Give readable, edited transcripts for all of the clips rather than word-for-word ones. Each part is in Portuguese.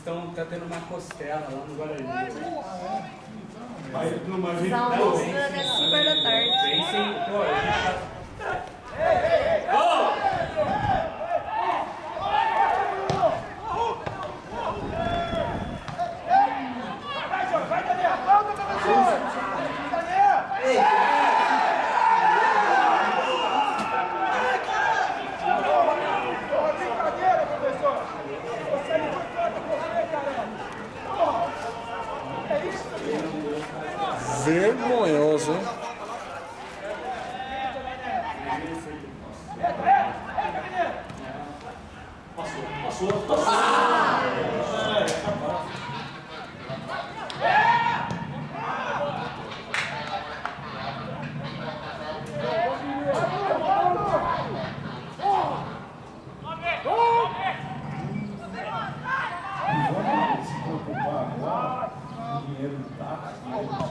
tá tendo uma costela lá no Guarani. Mas numa Os gente almoços não. é 5 da tarde. Bem sim, pô, a gente Vergonhoso, hein? Vamos se preocupar agora com o dinheiro do táxi, dinheiro do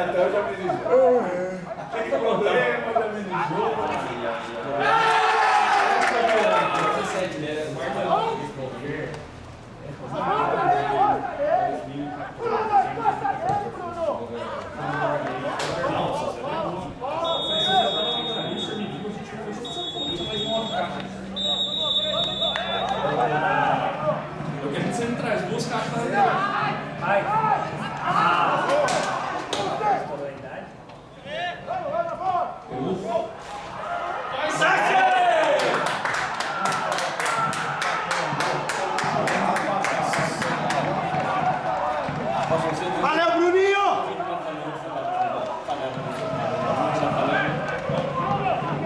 então eu já me disse. Tem problema, já me eu quero que você me traz duas caixas da vai. Valeu, Bruninho!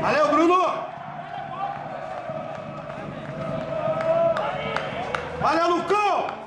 Valeu, Bruno! Valeu, Lucão!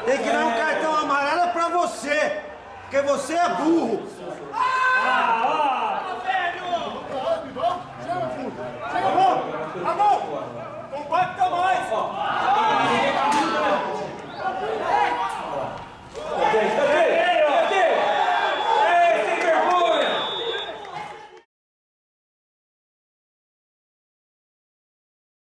Tem que dar um cartão amarelo pra você, porque você é burro. Combate mais!